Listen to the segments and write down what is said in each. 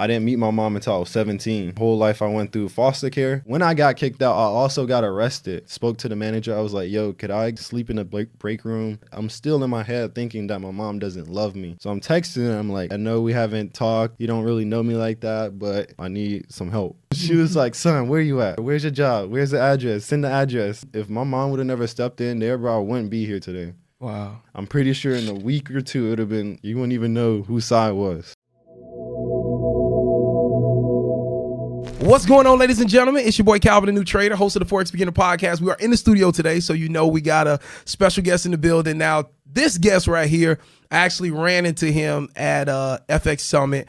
I didn't meet my mom until I was 17. Whole life I went through foster care. When I got kicked out, I also got arrested. Spoke to the manager. I was like, yo, could I sleep in the break room? I'm still in my head thinking that my mom doesn't love me. So I'm texting her. I'm like, I know we haven't talked. You don't really know me like that, but I need some help. She was like, son, where you at? Where's your job? Where's the address? Send the address. If my mom would have never stepped in there, bro, I wouldn't be here today. Wow. I'm pretty sure in a week or two, it would have been, you wouldn't even know whose side was. What's going on, ladies and gentlemen? It's your boy Calvin, the New Trader, host of the Forex Beginner Podcast. We are in the studio today, so you know we got a special guest in the building. Now, this guest right here, I actually ran into him at FX Summit.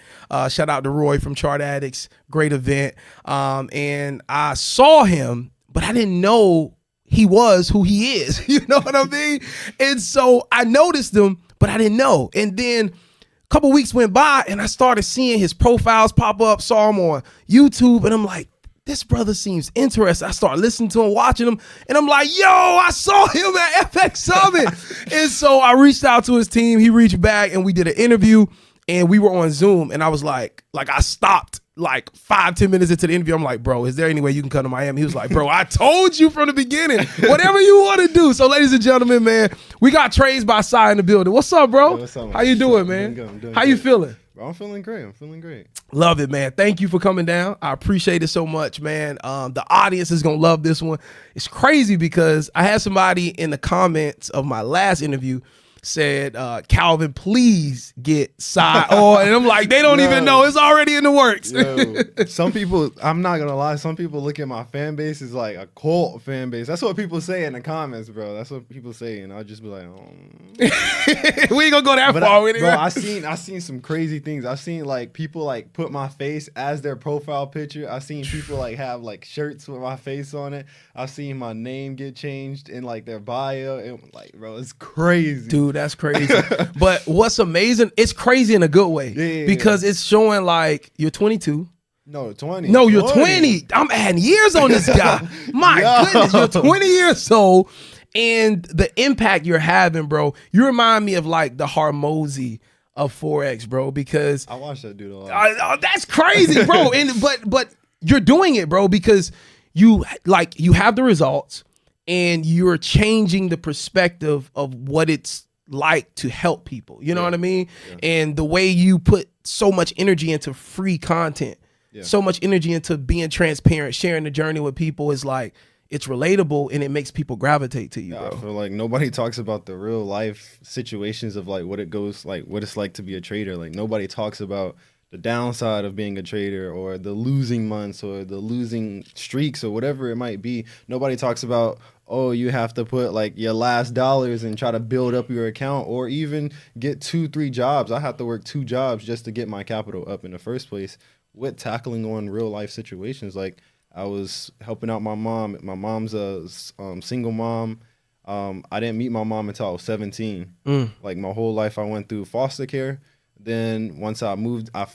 Shout out to Roy from Chart Addicts. Great event. And I saw him, but I didn't know he was who he is. You know what I mean? And so I noticed him, but I didn't know. And then couple weeks went by and I started seeing his profiles pop up, saw him on YouTube, and I'm like, this brother seems interesting. I started listening to him, watching him, and I'm like, yo, I saw him at FX Summit. And so I reached out to his team. He reached back and we did an interview and we were on Zoom, and I was like I stopped like 5-10 minutes into the interview. I'm like, bro, is there any way you can come to Miami? He was like, bro, I told you from the beginning, whatever you want to do. So ladies and gentlemen, man, we got Trades by Sai in the building. What's up, bro? Hey, what's up, man? How you doing, man? I'm doing How good. you feeling? Bro, I'm feeling great. Love it, man. Thank you for coming down. I appreciate it so much, man. The audience is going to love this one. It's crazy because I had somebody in the comments of my last interview said, Calvin, please get Sai on. And I'm like, they don't even know. It's already in the works. Yo, some people, I'm not gonna lie, some people look at my fan base as like a cult fan base. That's what people say in the comments, bro. That's what people say, and I'll just be like, we ain't gonna go that far with it. Bro, I seen some crazy things. I've seen like people like put my face as their profile picture. I've seen people like have like shirts with my face on it. I've seen my name get changed in like their bio. And like, bro, it's crazy. Dude, that's crazy. But what's amazing, it's crazy in a good way. Yeah. Because it's showing like you're 22. No, 20. No, you're 20. I'm adding years on this guy. My goodness, you're 20 years old. And the impact you're having, bro, you remind me of like the Hormozy of Forex, bro, because I watch that dude a lot. that's crazy, bro. And but you're doing it, bro, because you have the results and you're changing the perspective of what it's like to help people. You know what I mean? Yeah. And the way you put so much energy into free content, so much energy into being transparent, sharing the journey with people is like, it's relatable and it makes people gravitate to you, bro. I feel like nobody talks about the real life situations of like what it's like to be a trader. Like nobody talks about the downside of being a trader or the losing months or the losing streaks or whatever it might be. Nobody talks about, oh, you have to put like your last dollars and try to build up your account or even get 2-3 jobs. I have to work 2 jobs just to get my capital up in the first place with tackling on real life situations. Like I was helping out my mom. My mom's a single mom. I didn't meet my mom until I was 17. Like my whole life I went through foster care. Then once I moved, I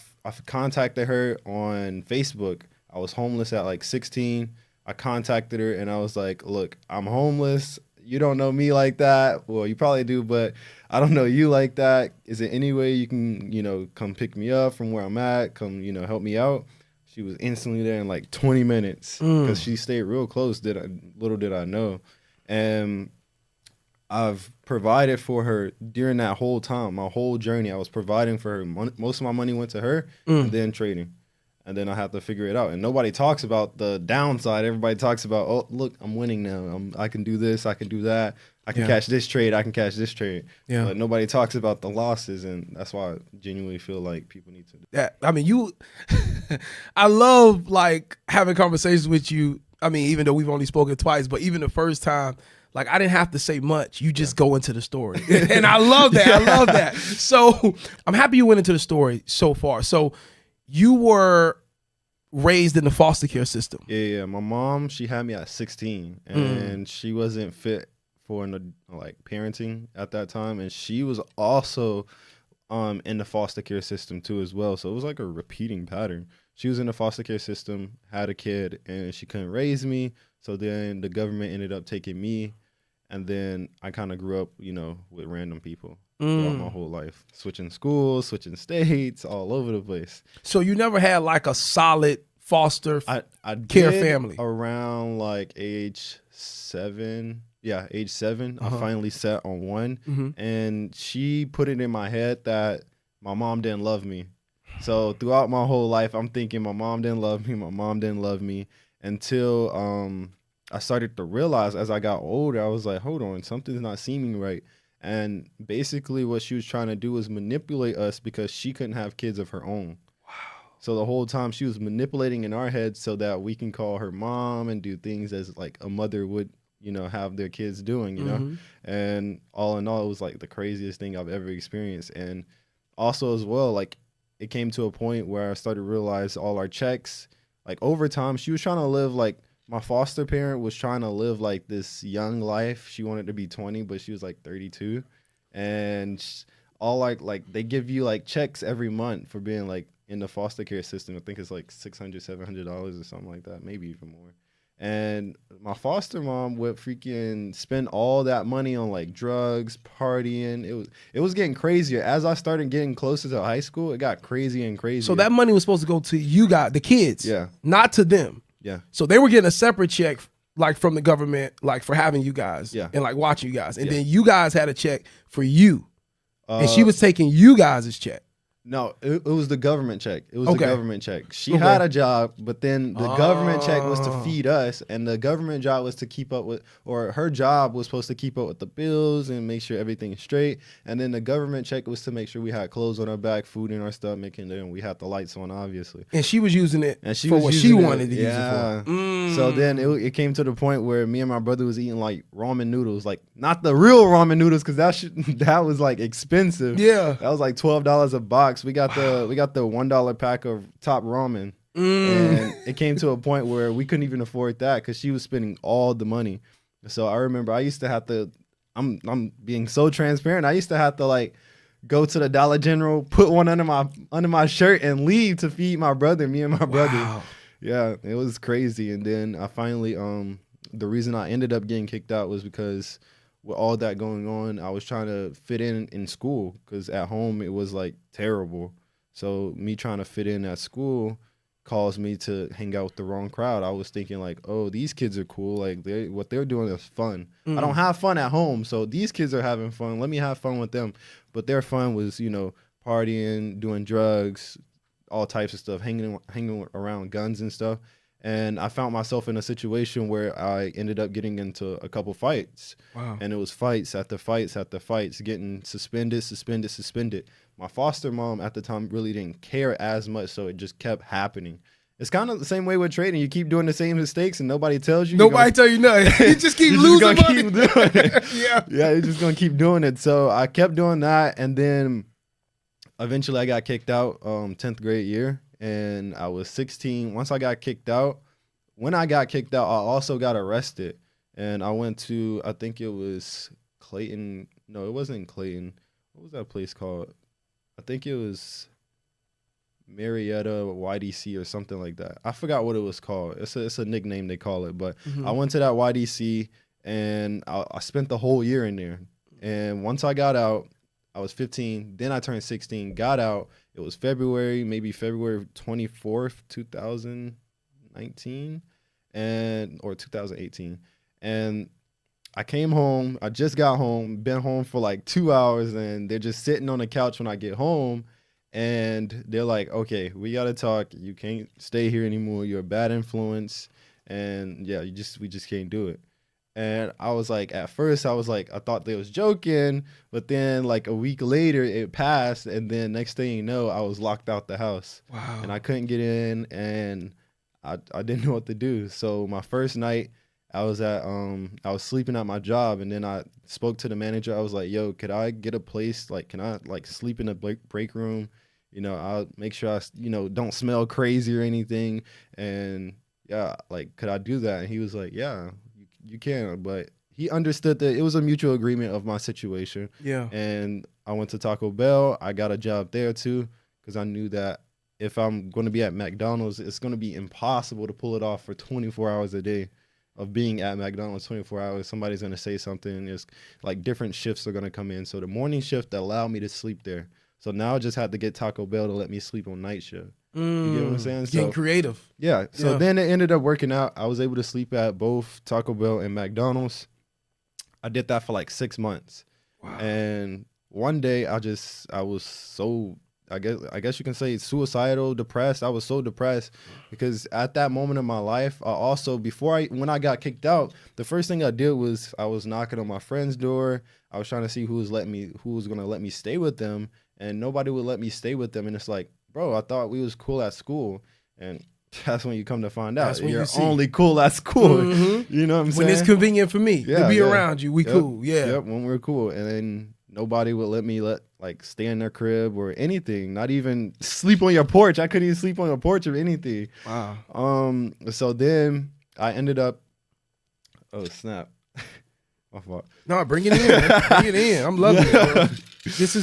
contacted her on Facebook. I was homeless at like 16. I contacted her and I was like, look, I'm homeless. You don't know me like that. Well, you probably do, but I don't know you like that. Is there any way you can, come pick me up from where I'm at? Come, help me out. She was instantly there in like 20 minutes because she stayed real close. Little did I know. And I've provided for her during that whole time, my whole journey. I was providing for her. Most of my money went to her and then trading. And then I have to figure it out. And nobody talks about the downside. Everybody talks about, oh, look, I'm winning now. I can do this. I can do that. I can catch this trade. I can catch this trade. Yeah. But nobody talks about the losses. And that's why I genuinely feel like people need to do that. I mean, I love like having conversations with you. I mean, even though we've only spoken twice, but even the first time, like I didn't have to say much. You just go into the story. And I love that. I love that. So I'm happy you went into the story so far. So you were raised in the foster care system. Yeah. My mom, she had me at 16 and she wasn't fit for like parenting at that time. And she was also in the foster care system too as well. So it was like a repeating pattern. She was in the foster care system, had a kid, and she couldn't raise me. So then the government ended up taking me. And then I kind of grew up, with random people. throughout my whole life, switching schools, switching states, all over the place. So you never had like a solid foster I care did family around like age 7. Yeah, age 7. I finally sat on one, and she put it in my head that my mom didn't love me. So throughout my whole life, I'm thinking my mom didn't love me. My mom didn't love me until I started to realize as I got older, I was like, hold on, something's not seeming right. And basically what she was trying to do was manipulate us because she couldn't have kids of her own. So the whole time she was manipulating in our heads so that we can call her mom and do things as like a mother would, have their kids doing, know? And all in all, it was like the craziest thing I've ever experienced. And also as well, like it came to a point where I started to realize all our checks, like over time, she was trying to live like my foster parent was trying to live like this young life. She wanted to be 20, but she was like 32. And all like they give you like checks every month for being like in the foster care system. I think it's like $600, $700 or something like that, maybe even more. And my foster mom would freaking spend all that money on like drugs, partying. It was getting crazier. As I started getting closer to high school, it got crazier and crazier. So that money was supposed to go to you guys, the kids, not to them. Yeah. So they were getting a separate check like from the government, like for having you guys and like watching you guys. And then you guys had a check for you. And she was taking you guys' check. No, it was the government check. It was the government check. She had a job, but then the government check was to feed us, and the government job was to keep up with, or her job was supposed to keep up with the bills and make sure everything is straight. And then the government check was to make sure we had clothes on our back, food in our stomach, and then we had the lights on, obviously. And she was using it for what she wanted to use it for. So then it came to the point where me and my brother was eating like ramen noodles, like not the real ramen noodles, because that was like expensive. Yeah, that was like $12 a box. We got the $1 pack of top ramen, and it came to a point where we couldn't even afford that because she was spending all the money. So I remember I used to have to. I'm being so transparent. I used to have to like go to the Dollar General, put one under my shirt, and leave to feed my brother. Me and my brother. Yeah, it was crazy. And then I finally the reason I ended up getting kicked out was because with all that going on, I was trying to fit in school because at home it was like terrible. So me trying to fit in at school caused me to hang out with the wrong crowd. I was thinking like, oh, these kids are cool. Like what they're doing is fun. I don't have fun at home, so these kids are having fun. Let me have fun with them. But their fun was, partying, doing drugs, all types of stuff, hanging around guns and stuff. And I found myself in a situation where I ended up getting into a couple fights. Wow. And it was fights after fights after fights, getting suspended. My foster mom at the time really didn't care as much, so it just kept happening. It's kind of the same way with trading. You keep doing the same mistakes and nobody tells you. Nobody tell you nothing. You just keep losing money. Keep doing it. Yeah, you're just going to keep doing it. So I kept doing that, and then eventually I got kicked out 10th grade year. And I was 16. Once I got kicked out, when I got kicked out, I also got arrested. And I went to, I think it was Clayton. No, it wasn't Clayton. What was that place called? I think it was Marietta YDC or something like that. I forgot what it was called. It's a nickname they call it. But I went to that YDC, and I spent the whole year in there. And once I got out, I was 15. Then I turned 16, got out. It was February 24th, 2019, or 2018. And I came home. I just got home, been home for like 2 hours, and they're just sitting on the couch when I get home. And they're like, okay, we got to talk. You can't stay here anymore. You're a bad influence. And yeah, we just can't do it. And I was like, at first, I thought they was joking, but then like a week later, it passed, and then next thing you know, I was locked out the house. Wow. And I couldn't get in, and I didn't know what to do. So my first night, I was sleeping at my job, and then I spoke to the manager. I was like, yo, could I get a place? Like, can I like sleep in a break room? I'll make sure I don't smell crazy or anything. And yeah, like, could I do that? And he was like, yeah. You can, but he understood that it was a mutual agreement of my situation. Yeah. And I went to Taco Bell. I got a job there too, because I knew that if I'm going to be at McDonald's, it's going to be impossible to pull it off for 24 hours a day. of being at McDonald's 24 hours. Somebody's going to say something. It's like different shifts are going to come in. So the morning shift allowed me to sleep there. So now I just had to get Taco Bell to let me sleep on night shift. You get what I'm saying? Getting creative. Yeah. So then it ended up working out. I was able to sleep at both Taco Bell and McDonald's. I did that for like 6 months. Wow. And one day I was so, I guess you can say suicidal, depressed. I was so depressed because at that moment in my life, I also, when I got kicked out, the first thing I did was I was knocking on my friend's door. I was trying to see who was going to let me stay with them, and nobody would let me stay with them. And it's like, bro, I thought we was cool at school. And that's when you come to find out you're only cool at school. You know what I'm saying? When it's convenient for me to be around you, we cool. Yeah. Yep, when we're cool. And then nobody would let me stay in their crib or anything, not even sleep on your porch. I couldn't even sleep on your porch or anything. Wow. So then I ended up, oh snap. My fault. No, bring it in, man. Bring it in. I'm loving it, bro. This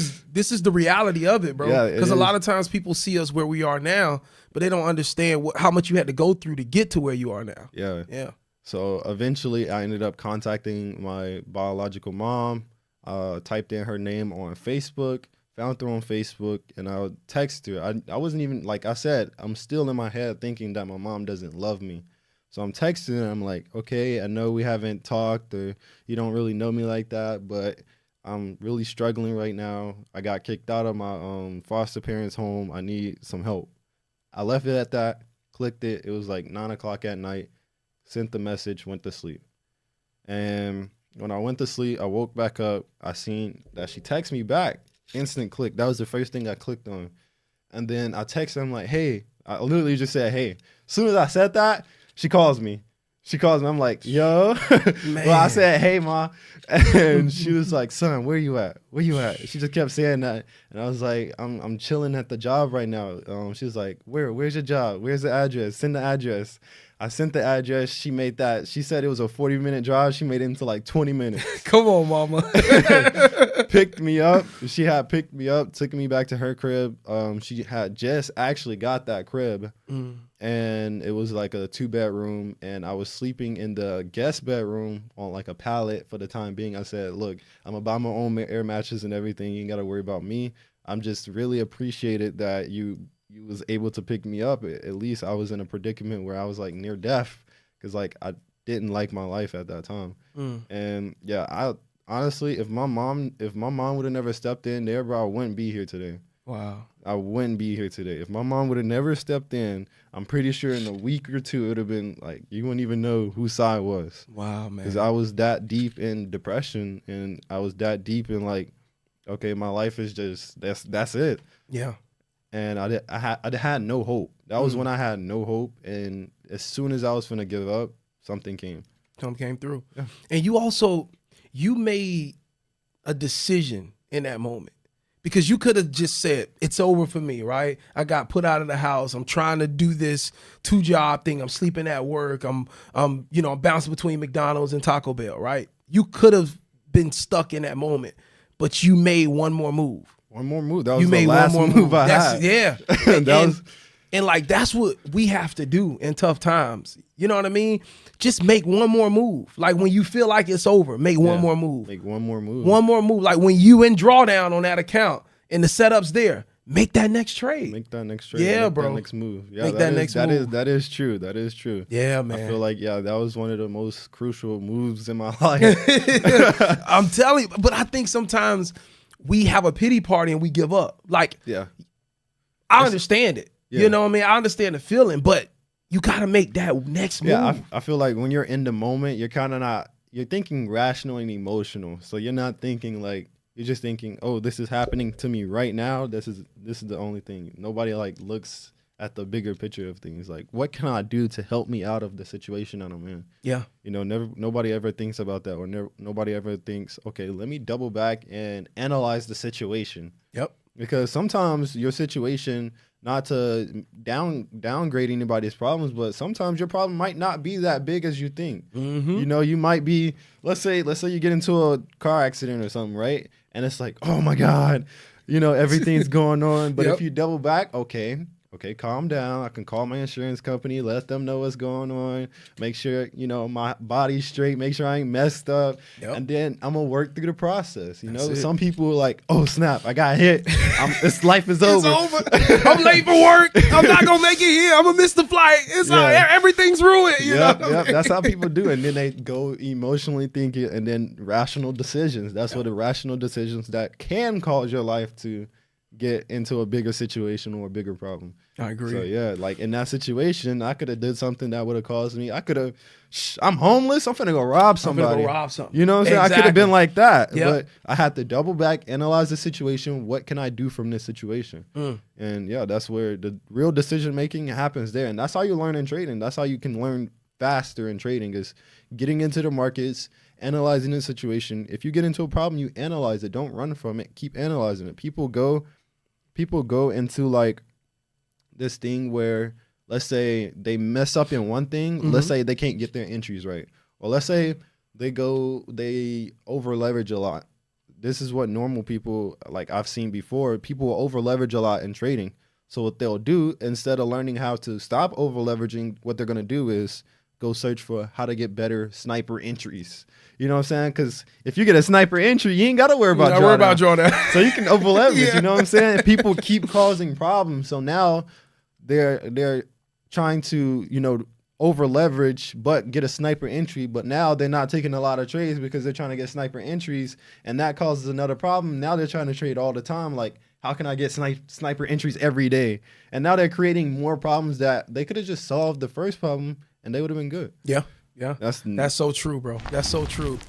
is the reality of it, bro. Because a lot of times people see us where we are now, but they don't understand how much you had to go through to get to where you are now. Yeah. Yeah. So eventually I ended up contacting my biological mom, typed in her name on Facebook, found her on Facebook, and I would text her. I wasn't even, like I said, I'm still in my head thinking that my mom doesn't love me. So I'm texting her. I'm like, okay, I know we haven't talked or you don't really know me like that, but I'm really struggling right now. I got kicked out of my foster parents' home. I need some help. I left it at that, clicked it. It was like 9 o'clock at night, sent the message, went to sleep. And when I went to sleep, I woke back up. I seen that she texted me back. Instant click. That was the first thing I clicked on. And then I texted her. I'm like, hey. I literally just said, hey. As soon as I said that, she calls me. I'm like, yo. Well, I said, hey, ma. And she was like, son, where you at? Where you at? She just kept saying that. And I was like, I'm chilling at the job right now. She was like, where's your job? Where's the address? Send the address. I sent the address. She made that. She said it was a 40-minute drive. She made it into like 20 minutes. Come on, mama. Picked me up. She had picked me up, took me back to her crib. She had just actually got that crib. And it was like a 2-bedroom. And I was sleeping in the guest bedroom on like a pallet for the time being. I said, look, I'm going to buy my own air mattress and everything. You ain't got to worry about me. I'm just really appreciated that you was able to pick me up. At least I was in a predicament where I was like near death because like I didn't like my life at that time. And yeah, I honestly, if my mom would have never stepped in there, bro, I wouldn't be here today. Wow. I wouldn't be here today. If my mom would have never stepped in, I'm pretty sure in a week or two it would have been like you wouldn't even know whose side was. Wow, man. Because I was that deep in depression and I was that deep in like, okay, my life is just that's it. Yeah. And I had no hope. That was when I had no hope. And as soon as I was finna give up, something came. Something came through. Yeah. And you made a decision in that moment. Because you could have just said, it's over for me, right? I got put out of the house. I'm trying to do this 2-job thing. I'm sleeping at work. I'm bouncing between McDonald's and Taco Bell, right? You could have been stuck in that moment, but you made one more move. One more move. That was the last move I had. Yeah. And like, that's what we have to do in tough times. You know what I mean? Just make one more move. Like when you feel like it's over, make one more move. Make one more move. One more move. Like when you in drawdown on that account and the setup's there, make that next trade. Make that next trade. Yeah, make bro. That next move. Yeah, make that next move. That is true. That is true. Yeah, man. I feel like, that was one of the most crucial moves in my life. I'm telling you. But I think sometimes we have a pity party and we give up. Like, I understand it. Yeah. You know what I mean? I understand the feeling, but you got to make that next move. Yeah, I feel like when you're in the moment, you're kind of you're thinking rational and emotional. So you're not thinking like, you're just thinking, oh, this is happening to me right now. This is the only thing. Nobody like looks at the bigger picture of things. Like, what can I do to help me out of the situation that I'm in? Yeah. You know, nobody ever thinks about that, or nobody ever thinks, okay, let me double back and analyze the situation. Yep. Because sometimes your situation, not to downgrade anybody's problems, but sometimes your problem might not be that big as you think. You know, you might be, let's say you get into a car accident or something, right? And it's like, oh my God, you know, everything's going on. But if you double back, okay, okay, calm down. I can call my insurance company, let them know what's going on, make sure, you know, my body's straight, make sure I ain't messed up. Yep. And then I'm going to work through the process. You That's know, it. some people are like, oh, snap, I got hit. This life is over. It's over. I'm late for work. I'm not going to make it here. I'm going to miss the flight. It's all, everything's ruined. You know? That's how people do it. And then they go emotionally thinking and then rational decisions. That's what irrational decisions that can cause your life to get into a bigger situation or a bigger problem. I agree. So yeah, like in that situation, I could have did something that would have caused me. I could have. I'm homeless. I'm finna go rob somebody. I'm finna go rob something. You know what I'm saying? Exactly. I could have been like that, Yep. but I had to double back, analyze the situation. What can I do from this situation? And yeah, that's where the real decision making happens there, and that's how you learn in trading. That's how you can learn faster in trading is getting into the markets, analyzing the situation. If you get into a problem, you analyze it. Don't run from it. Keep analyzing it. People go into like this thing where, let's say they mess up in one thing. Let's say they can't get their entries right. Or let's say they over leverage a lot. This is what normal people, like I've seen before, people will over leverage a lot in trading. So what they'll do, instead of learning how to stop over leveraging, what they're going to do is go search for how to get better sniper entries. You know what I'm saying? Because if you get a sniper entry, you ain't got to worry about drawdown. So you can over leverage. You know what I'm saying? People keep causing problems. So now they're trying to, you know, over leverage but get a sniper entry, but now they're not taking a lot of trades because they're trying to get sniper entries, and that causes another problem. Now they're trying to trade all the time, like how can I get sniper entries every day? And now they're creating more problems that they could have just solved the first problem and they would have been good. Yeah. That's so true, bro. That's so true.